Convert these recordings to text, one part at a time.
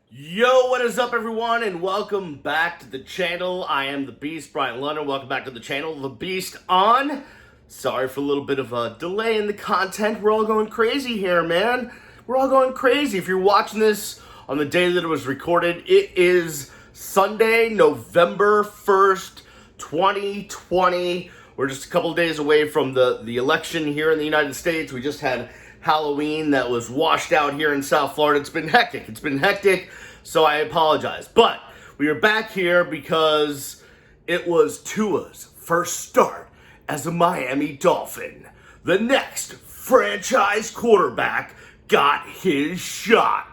Yo, what is up, everyone, and welcome back to the channel. I am the Beast, Brian London. Welcome back to the channel, The Beast on. Sorry for a little bit of a delay in the content. We're all going crazy here, man. We're all going crazy. If you're watching this on the day that it was recorded, it is Sunday, November 1st, 2020. We're just a couple days away from the election here in the United States. We just had Halloween that was washed out here in South Florida. It's been hectic, so I apologize. But we are back here because it was Tua's first start as a Miami Dolphin. The next franchise quarterback got his shot.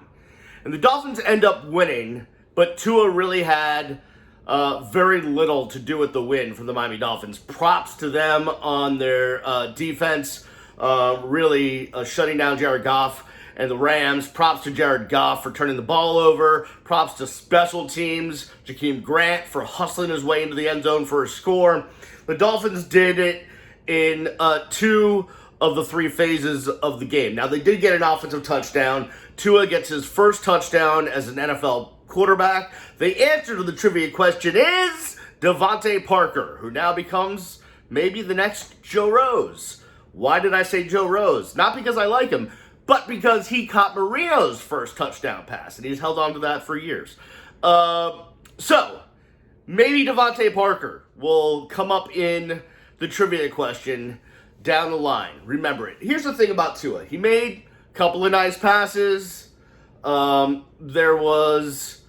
And the Dolphins end up winning, but Tua really had very little to do with the win for the Miami Dolphins. Props to them on their defense. Really shutting down Jared Goff and the Rams. Props to Jared Goff for turning the ball over. Props to special teams, Jakeem Grant for hustling his way into the end zone for a score. The Dolphins did it in two of the three phases of the game. Now, they did get an offensive touchdown. Tua gets his first touchdown as an NFL quarterback. The answer to the trivia question is Devontae Parker, who now becomes maybe the next Joe Rose. Why did I say Joe Rose? Not because I like him, but because he caught Marino's first touchdown pass, and he's held on to that for years. So, maybe Devontae Parker will come up in the trivia question down the line. Remember it. Here's the thing about Tua. He made a couple of nice passes. There was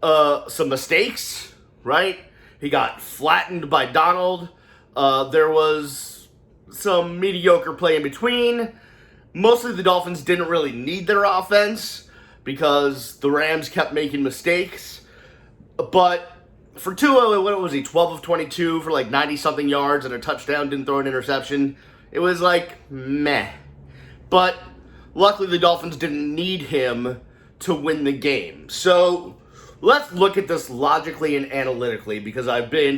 some mistakes, right? He got flattened by Donald. There was some mediocre play in between. Mostly the Dolphins didn't really need their offense because the Rams kept making mistakes. But for Tua, what was he, 12 of 22 for like 90-something yards and a touchdown, didn't throw an interception. It was like, meh. But luckily the Dolphins didn't need him to win the game. So let's look at this logically and analytically, because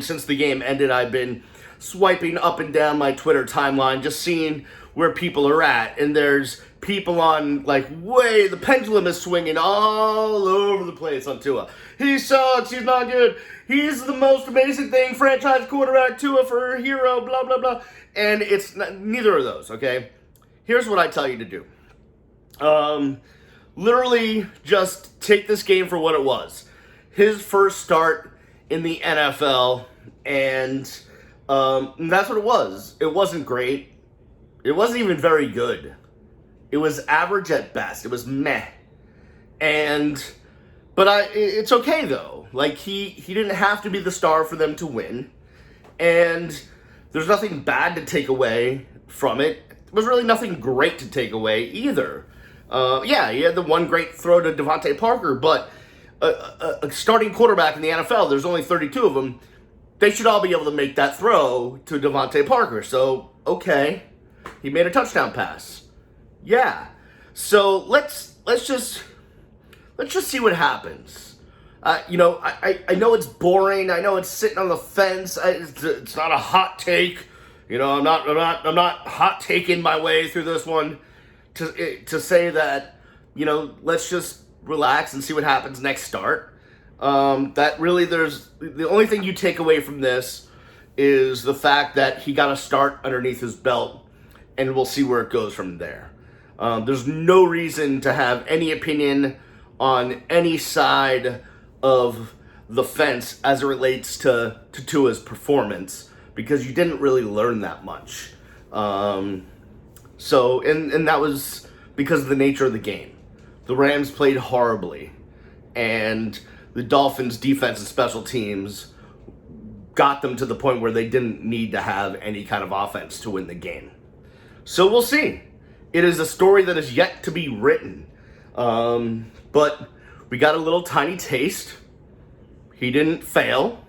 since the game ended, I've been swiping up and down my Twitter timeline, just seeing where people are at. And there's people on, the pendulum is swinging all over the place on Tua. He sucks, he's not good, he's the most amazing thing, franchise quarterback, Tua for a hero, blah, blah, blah. And it's neither of those, okay? Here's what I tell you to do. Literally just take this game for what it was. His first start in the NFL, and that's what it was. It wasn't great. It wasn't even very good. It was average at best. It was meh. But it's okay though. He didn't have to be the star for them to win. And there's nothing bad to take away from it. There was really nothing great to take away either. Yeah, he had the one great throw to Devontae Parker, but a starting quarterback in the NFL, there's only 32 of them. They should all be able to make that throw to Devontae Parker. So, okay, he made a touchdown pass. Yeah. So let's just see what happens. I know it's boring. I know it's sitting on the fence. It's not a hot take. I'm not hot taking my way through this one to say that, let's just relax and see what happens next start. That really, the only thing you take away from this is the fact that he got a start underneath his belt, and we'll see where it goes from there. There's no reason to have any opinion on any side of the fence as it relates to Tua's performance, because you didn't really learn that much. And that was because of the nature of the game. The Rams played horribly, and the Dolphins' defense and special teams got them to the point where they didn't need to have any kind of offense to win the game. So we'll see. It is a story that is yet to be written. But we got a little tiny taste. He didn't fail.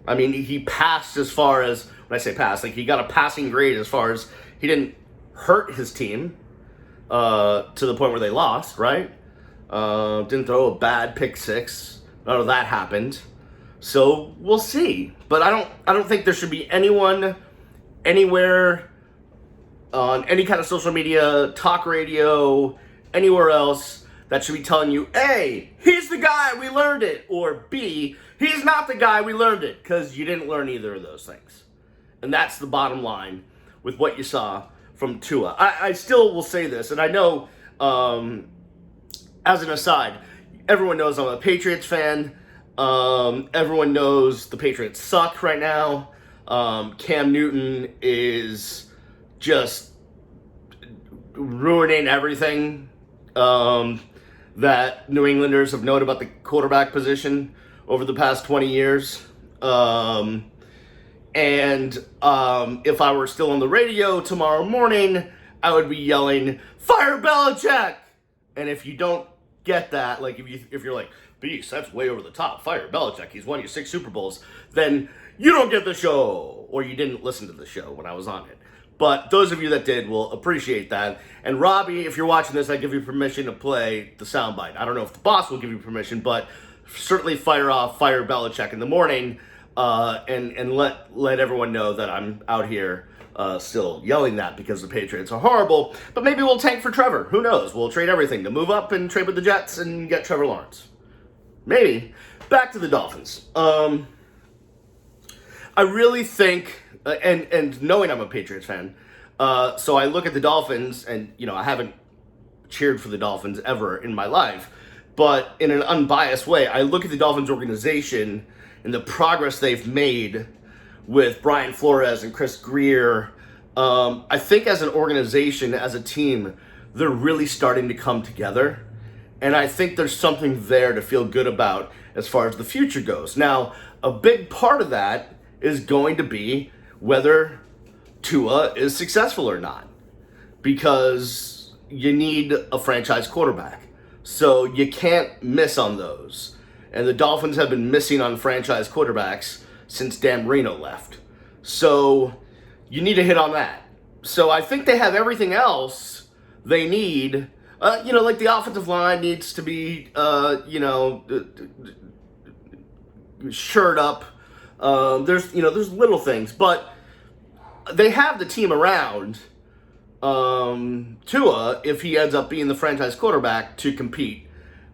I mean, he passed as far as, when I say pass, he got a passing grade as far as he didn't hurt his team to the point where they lost, right? Didn't throw a bad pick six. None of that happened. So we'll see. But I don't think there should be anyone anywhere on any kind of social media, talk radio, anywhere else that should be telling you, A, he's the guy, we learned it, or B, he's not the guy, we learned it, because you didn't learn either of those things. And that's the bottom line with what you saw from Tua. I still will say this, and I know, as an aside, everyone knows I'm a Patriots fan. Everyone knows the Patriots suck right now. Cam Newton is just ruining everything that New Englanders have known about the quarterback position over the past 20 years. If I were still on the radio tomorrow morning, I would be yelling, "Fire Belichick!" And if you don't get that, like if you're like, "Beast, that's way over the top. Fire Belichick. He's won you 6 Super Bowls," then you don't get the show, or you didn't listen to the show when I was on it. But those of you that did will appreciate that. And Robbie, if you're watching this, I give you permission to play the soundbite. I don't know if the boss will give you permission, but certainly fire Belichick in the morning, and let everyone know that I'm out here still yelling that because the Patriots are horrible. But maybe we'll tank for Trevor. Who knows? We'll trade everything to move up and trade with the Jets and get Trevor Lawrence. Maybe. Back to the Dolphins. I really think, and knowing I'm a Patriots fan, so I look at the Dolphins, and I haven't cheered for the Dolphins ever in my life, but in an unbiased way, I look at the Dolphins organization and the progress they've made with Brian Flores and Chris Greer. I think as an organization, as a team, they're really starting to come together. And I think there's something there to feel good about as far as the future goes. Now, a big part of that is going to be whether Tua is successful or not. Because you need a franchise quarterback. So you can't miss on those. And the Dolphins have been missing on franchise quarterbacks since Dan Marino left. So you need to hit on that. So I think they have everything else they need. Like the offensive line needs to be, shored up. There's little things, but they have the team around Tua, if he ends up being the franchise quarterback, to compete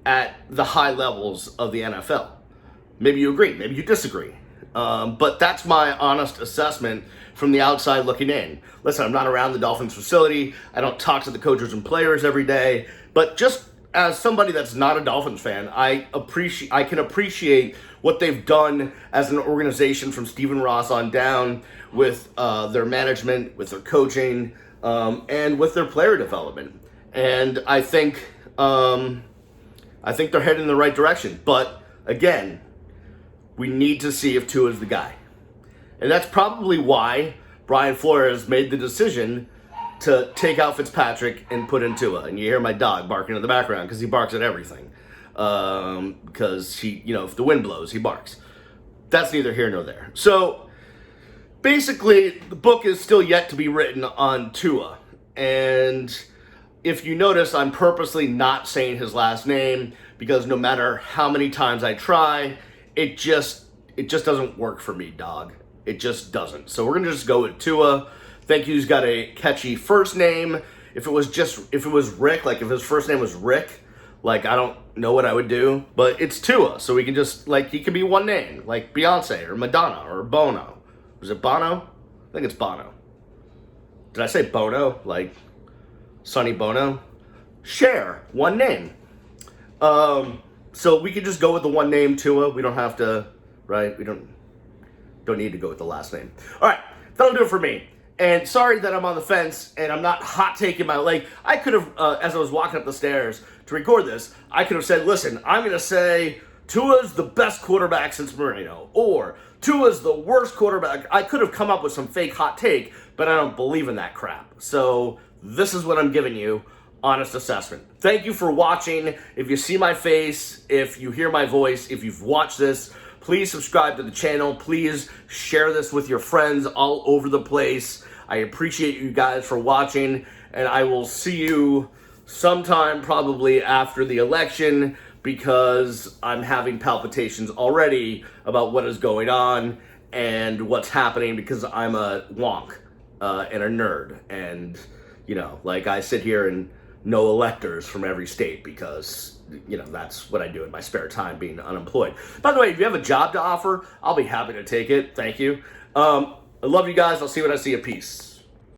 at the high levels of the NFL. Maybe you agree, maybe you disagree. But that's my honest assessment from the outside looking in. Listen, I'm not around the Dolphins facility. I don't talk to the coaches and players every day. But just as somebody that's not a Dolphins fan, I can appreciate what they've done as an organization from Stephen Ross on down with their management, with their coaching, and with their player development. And I think they're heading in the right direction. But again, we need to see if Tua is the guy. And that's probably why Brian Flores made the decision to take out Fitzpatrick and put in Tua. And you hear my dog barking in the background because he barks at everything. Because if the wind blows, he barks. That's neither here nor there. So basically, the book is still yet to be written on Tua. And if you notice, I'm purposely not saying his last name because no matter how many times I try, it just doesn't work for me, dog. It just doesn't. So we're gonna just go with Tua. Think he's got a catchy first name. If it was Rick, like if his first name was Rick, like I don't know what I would do, but it's Tua. So we can just he can be one name, like Beyonce or Madonna or Bono. Was it Bono? I think it's Bono. Did I say Bono? Like Sonny Bono? Cher, one name. So we could just go with the one name, Tua. We don't have to, right? We don't need to go with the last name. All right, that'll do it for me. And sorry that I'm on the fence and I'm not hot taking my leg. I could have, as I was walking up the stairs to record this, I could have said, listen, I'm going to say Tua's the best quarterback since Marino, or Tua's the worst quarterback. I could have come up with some fake hot take, but I don't believe in that crap. So this is what I'm giving you. Honest assessment. Thank you for watching. If you see my face, if you hear my voice, if you've watched this, please subscribe to the channel. Please share this with your friends all over the place. I appreciate you guys for watching, and I will see you sometime probably after the election because I'm having palpitations already about what is going on and what's happening because I'm a wonk and a nerd. And, I sit here and know electors from every state because you know, that's what I do in my spare time, being unemployed. By the way, if you have a job to offer, I'll be happy to take it. Thank you. I love you guys. I'll see you when I see you. Peace.